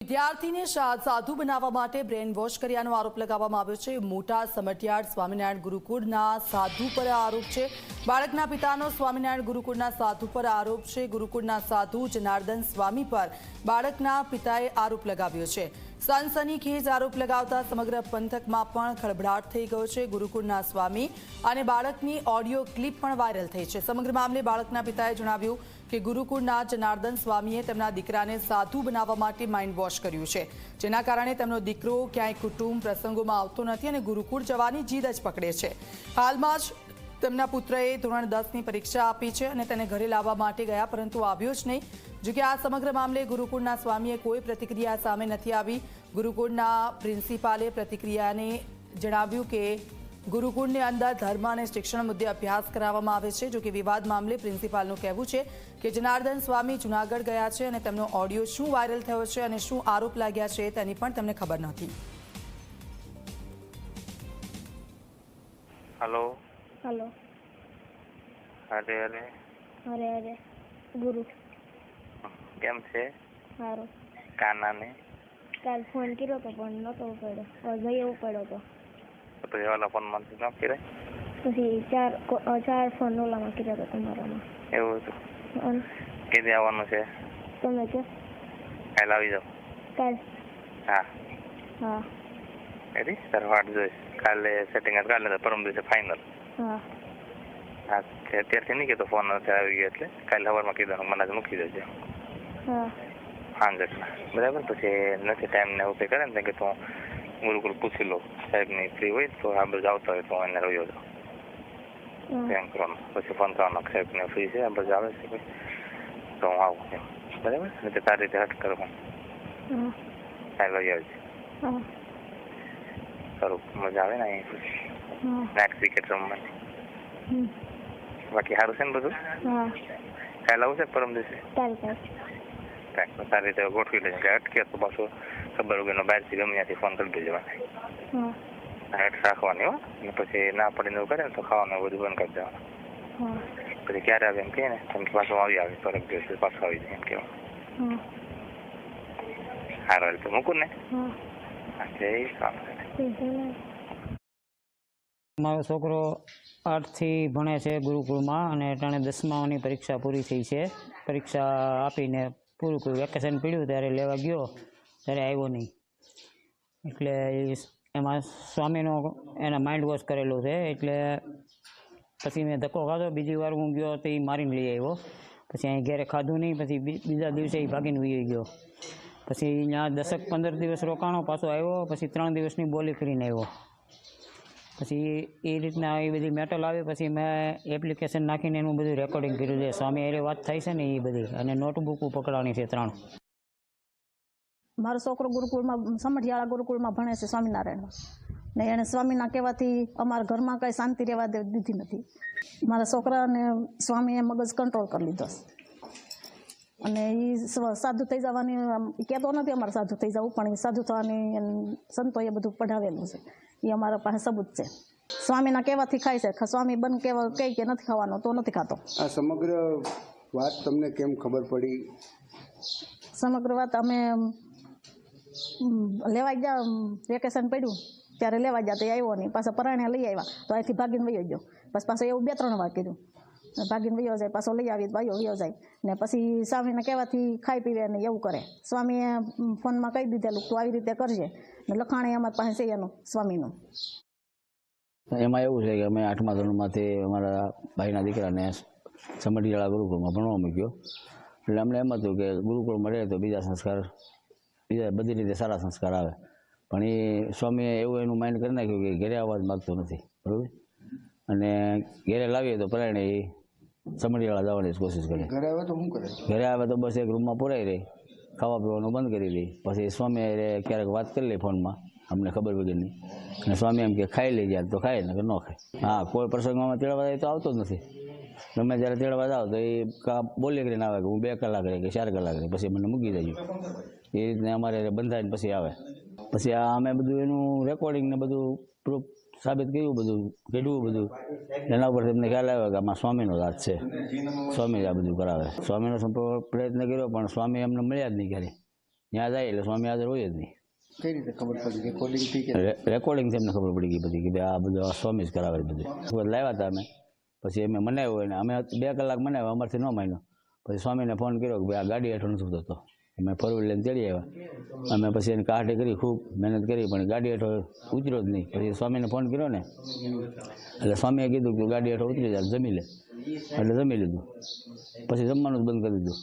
વિદ્યાર્થીને સાધુ બનાવવા માટે બ્રેન વોશ કર્યાનો આરોપ લગાવવામાં આવ્યો છે। મોટા સમઢિયાળ સ્વામિનારાયણ ગુરુકુળના સાધુ પર આરોપ છે। બાળકના પિતાનો સ્વામિનારાયણ ગુરુકુળના સાધુ પર આરોપ છે। ગુરુકુળના સાધુ જનાર્દન સ્વામી પર બાળકના પિતાએ આરોપ લગાવ્યો છે। સનસનીખેજ આરોપ લગાવતા સમગ્ર પંથકમાં પણ ખળભળાટ થઈ ગયો છે। ગુરુકુળના સ્વામી અને બાળકની ઓડિયો ક્લિપ પણ વાયરલ થઈ છે। સમગ્ર મામલે બાળકના પિતાએ જણાવ્યું કે ગુરુકુળના જનાર્દન સ્વામીએ તેમના દીકરાને સાધુ બનાવવા માટે માઇન્ડ વોશ કર્યું છે, જેના કારણે તેમનો દીકરો ક્યાંય કુટુંબ પ્રસંગોમાં આવતો નથી અને ગુરુકુળ જવાની જીદ જ પકડે છે। હાલમાં જ તેમના પુત્રએ ધોરણ 10ની પરીક્ષા આપી છે અને તેને ઘરે લાવવા માટે ગયા, પરંતુ આવ્યો જ નહીં। જો કે આ સમગ્ર મામલે ગુરુકુળના સ્વામીએ કોઈ પ્રતિક્રિયા સામે નથી આવી। ગુરુકુળના પ્રિન્સિપાલે પ્રતિક્રિયાને જણાવ્યું કે ગુરુકુળની અંદર ધર્મ અને શિક્ષણ મુદ્દે અભ્યાસ કરાવવામાં આવે છે। જો કે વિવાદ મામલે પ્રિન્સિપાલનું કહેવું છે કે જનાર્દન સ્વામી જૂનાગઢ ગયા છે અને તેમનો ઓડિયો શું વાયરલ થયો છે અને શું આરોપ લાગ્યા છે તેની પણ તેમને ખબર નથી। हेलो हेलो अरे अरे अरे अरे गुरु केम छे हारो काना ने काल फोन कर्यो तो पण नतो उपाड्यो जई उपाड्यो तो પછી વાલા ફોન માંથી ન કરે પછી ચાર ફોન ઓલામાં કર્યા હતા તમારામાં એવું હતું। કેદી આવવાનું છે? તમે કે કાલ આવી જાવ। કાલ હા હા રેડી સર વાટ જોઈશ। કાલે સેટિંગ કાલે તો પરમ દિવસે ફાઇનલ। હા હા અત્યારથી નહીં કહેતો ફોન અત્યારે આવી ગયો એટલે કાલે સવારમાં કીધું મને જ મૂકી દેજો। હા સાંજના બરાબર। પછી નથી ટાઈમ ને એવું કંઈ કરે ને કે તું ગુરુકુળ પૂછી લો સાહેબની ફ્રી હોય તો આ બધું આવતા હોય તો એને રહ્યો જાઉં એમ કરવાનું। પછી ફોન કરવાનો સાહેબને ફ્રી છે આ બધું આવે છે તો હું આવું એમ બરાબર। એટલે તારી રીતે હટ કરું કાલે લઈ આવજે સારું મજા આવે ને અહીં નાઇટ ક્રિકેટ રમવાની। બાકી સારું છે ને બધું? કાલે આવું છે પરમ દિવસે સારી રીતે ગોઠવી લેજે કે અટકે તો પાછું ખબર વગરનો બહારથી ગમે ત્યાંથી ફોન કરી દેજો હેઠ રાખવાની હો। અને પછી ના પડીને એવું કરે ને તો ખાવાનું બધું બંધ કરી દેવાનું। પછી ક્યારે આવે એમ કહે ને તમે પાછું આવી આવે પરમ દિવસે પાછું આવી જાય એમ કહેવાનું। સારું હાલ તો મૂકું ને? જય સ્વામી। મારો છોકરો 8 થી ભણે છે ગુરુકુળમાં અને અટાણે 10માની પરીક્ષા પૂરી થઈ છે। પરીક્ષા આપીને પૂરું કર્યું, વેકેશન પડ્યું ત્યારે લેવા ગયો ત્યારે આવ્યો નહીં, એટલે એમાં સ્વામીનો એના માઇન્ડ વોશ કરેલો છે। એટલે પછી મેં ધક્કો ખાધો, બીજી વાર હું ગયો તો એ મારીને લઈ આવ્યો। પછી અહીં ઘરે ખાધું નહીં, પછી બીજા દિવસે એ ભાગીને વહી ગયો। પછી ત્યાં 10-15 દિવસ રોકાણો, પાછો આવ્યો, પછી 3 દિવસની બોલી કરીને આવ્યો। પછી એ રીતના એ બધી મેટલ આવે પછી મેં એપ્લિકેશન નાખીને એનું બધું રેકોર્ડિંગ કર્યું છે। સ્વામી એ વાત થાય છે ને એ બધી, અને નોટબુક પકડવાની છે 3। મારો છોકરો ગુરુકુળમાં સમઢિયાળા ગુરુકુળમાં ભણે છે સ્વામિનારાયણમાં, ને એણે સ્વામીના કહેવાથી અમારા ઘરમાં કાંઈ શાંતિ રહેવા દીધી નથી। મારા છોકરાને સ્વામીએ મગજ કંટ્રોલ કરી લીધો અને એ સાધુ થઈ જવાની કહેતો નથી અમારે સાધુ થઈ જવું, પણ એ સાધુ થવાની સંતોએ બધું પઢાવેલું છે, એ અમારા પાસે સબૂત છે। સ્વામીના કહેવાથી ખાય છે, સ્વામી બન કહેવા કહે કે નથી ખાવાનો તો નથી ખાતો। આ સમગ્ર વાત તમને કેમ ખબર પડી? સમગ્ર વાત અમે લેવા ગયા, વેકેશન પડ્યું ત્યારે લેવા ગયા તો એ આવ્યો નહીં, પાછા પરાણે લઈ આવ્યા તો અહીંથી ભાગીને વયો ગયો। બસ પાછો એવું 2-3 વાર કર્યું, ભાગીને વયો જાય, પાછો લઈ આવી વયો જાય, ને પછી સ્વામીને કહેવાથી ખાઈ પીવે ને એવું કરે। સ્વામીએ ફોનમાં કહી દીધેલું તું આવી રીતે કરજે, ને લખાણે અમારી પાસે છે એનું સ્વામીનું। એમાં એવું છે કે અમે 8મા ધોરણમાંથી અમારા ભાઈના દીકરાને સમઢિયાળા ગુરુકુળમાં ભણવા મૂક્યો, એટલે અમને એમ હતું કે ગુરુકુળમાં રહે તો બીજા સંસ્કાર, બીજા બધી રીતે સારા સંસ્કાર આવે, પણ એ સ્વામીએ એવું એનું માઇન્ડ કરી નાખ્યું કે ઘરે આવવા જ માગતો નથી, બરાબર। અને ઘરે લાવીએ તો પરાયણે એ સમઢિયાળા જવાની જ કોશિશ કરે। ઘરે આવે તો શું કરે? ઘરે આવે તો બસ એક રૂમમાં પુરાઈ રહી, ખાવા પીવાનું બંધ કરી દે। પછી સ્વામી ક્યારેક વાત કરી લે ફોનમાં અમને ખબર વગરની, અને સ્વામી એમ કે ખાઈ લઈ જાય તો ખાય ને કે ન ખાય। હા, કોઈ પ્રસંગમાં તેડવા જાય તો આવતો જ નથી। ગમે જ્યારે તેડવા જાવ તો એ બોલી કરીને આવે કે હું 2 કલાક રહી કે 4 કલાક રહી, પછી મને મૂકી દેજો, એ રીતને અમારે બંધાઈને પછી આવે। પછી આ અમે બધું એનું રેકોર્ડિંગ ને બધું પ્રૂફ સાબિત કર્યું, બધું કેટલું બધું, એના ઉપર તમને ખ્યાલ આવ્યો કે આમાં સ્વામીનો જ હાથ છે, સ્વામી આ બધું કરાવે। સ્વામીનો સંપૂર્ણ પ્રયત્ન કર્યો પણ સ્વામી અમને મળ્યા જ નહીં ક્યારે। ત્યાં જાય એટલે સ્વામી હાજર હોય જ નહીં. કઈ રીતે ખબર પડી રેકોર્ડિંગથી કે રેકોર્ડિંગ અમને ખબર પડી ગઈ બધી કે ભાઈ આ બધું સ્વામી જ કરાવે બધું. લાવ્યા હતા અમે, પછી અમે મનાવ્યો અને અમે 2 કલાક મનાવ્યો, અમારથી ન માન્યો. પછી સ્વામીને ફોન કર્યો કે ભાઈ આ ગાડી હેઠળ નથી થતો. અમે 4 વ્હીલ લઈને ચડી આવ્યા. અમે પછી એને કાઢી કરી, ખૂબ મહેનત કરી, પણ ગાડી હેઠળ ઉતર્યો જ નહીં. પછી સ્વામીને ફોન કર્યો ને એટલે સ્વામીએ કીધું કે ગાડી હેઠળ ઉતરી જાય જમી લે. એટલે જમી લીધું. પછી જમવાનું જ બંધ કરી દીધું.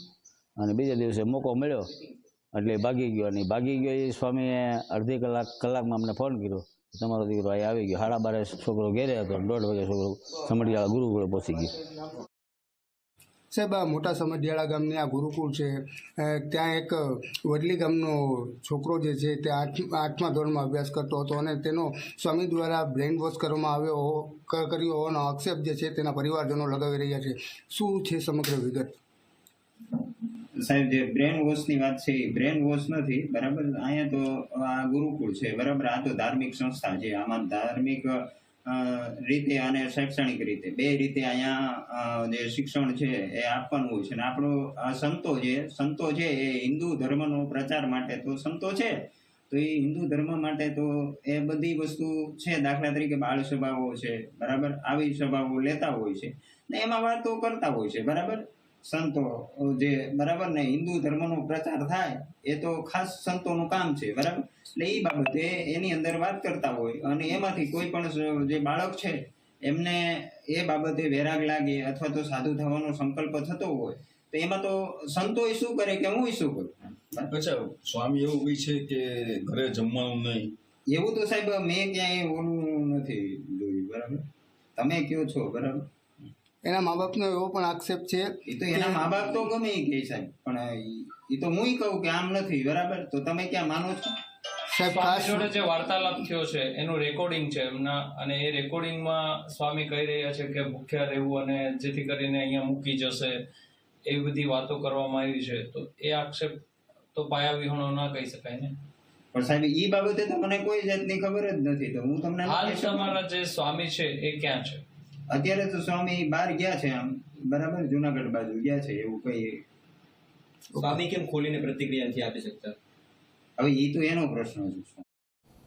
અને બીજા દિવસે મોકો મળ્યો એટલે ભાગી ગયો. અને ભાગી ગયો એ સ્વામીએ અડધી કલાકમાં અમને ફોન કર્યો, તમારો દીકરો અહીં આવી ગયો. 12:30 છોકરો ઘેરે હતો, 1:30 વાગે છોકરો સમઢિયાળા ગુરુકુળે પહોંચી ગયો. સાહેબ, આ મોટા સમઢિયાળા ગામની આ ગુરુકુળ છે, ત્યાં એક વડલી ગામનો છોકરો જે છે તે 8મા ધોરણમાં અભ્યાસ કરતો હતો અને તેનો સ્વામી દ્વારા બ્રેઇન વોશ કરવામાં કર્યો હોવાનો આક્ષેપ જે છે તેના પરિવારજનો લગાવી રહ્યા છે. શું છે સમગ્ર વિગત? સાહેબ, જે બ્રેન વોશની વાત છે એ બ્રેન વોશ નથી, બરાબર. અહીંયા તો આ ગુરુકુળ છે, બરાબર. આ તો ધાર્મિક સંસ્થા છે. આમાં ધાર્મિક રીતે અને શૈક્ષણિક રીતે 2 રીતે અહીંયા જે શિક્ષણ છે એ આપવાનું હોય છે. અને આપણો સંતો છે એ હિન્દુ ધર્મનો પ્રચાર માટે તો સંતો છે, તો એ હિન્દુ ધર્મ માટે તો એ બધી વસ્તુ છે. દાખલા તરીકે બાળ સભાઓ છે, બરાબર. આવી સભાઓ લેતા હોય છે ને એમાં વાતો કરતા હોય છે, બરાબર. સંતો જે, બરાબર ને, હિન્દુ ધર્મનો પ્રચાર થાય એ તો ખાસ સંતોનું કામ છે, બરાબર. એટલે એ બાબતે એની અંદર વાત કરતા હોય અને એમાંથી કોઈ પણ જે બાળક છે એમને એ બાબતે વેરાગ લાગે અથવા તો સાધુ થવાનો સંકલ્પ થતો હોય તો એમાં તો સંતો શું કરે કે હું શું કરું. અચ્છા, સ્વામી એવું હોય છે કે ઘરે જમવાનું નહીં? એવું તો સાહેબ મેં ક્યાંય ઓલું નથી જોયું, બરાબર. તમે કયો છો, બરાબર. એના મા બાપનો એવો પણ આક્ષેપ છે. એ તો એના મા બાપ તો ગમે એ કહે સાહેબ, પણ એ તો હું કહું કે આમ નથી, બરાબર. તો તમે ક્યાં માનો છો? સાહેબ, જોડે જે વાર્તાલાપ થયો છે એનું રેકોર્ડિંગ છે એમના, અને એ રેકોર્ડિંગમાં સ્વામી કહી રહ્યા છે કે ભૂખ્યા રહેવું અને જેથી કરીને અહીંયા મૂકી જશે, એવી બધી વાતો કરવામાં આવી છે. તો એ આક્ષેપ તો પાયા વિહોણો ના કહી શકાય ને. પણ સાહેબ એ બાબતે તો મને કોઈ જાતની ખબર જ નથી, તો હું તમને હાલ તમારા જે સ્વામી છે એ ક્યાં છે? અત્યારે તો સ્વામી બહાર ગયા છે, આમ, બરાબર, જુનાગઢ બાજુ ગયા છે. એવું કઈ સ્વામી કેમ ખોલીને પ્રતિક્રિયા નથી આપી શકતા? હવે એ તો એનો પ્રશ્ન છે.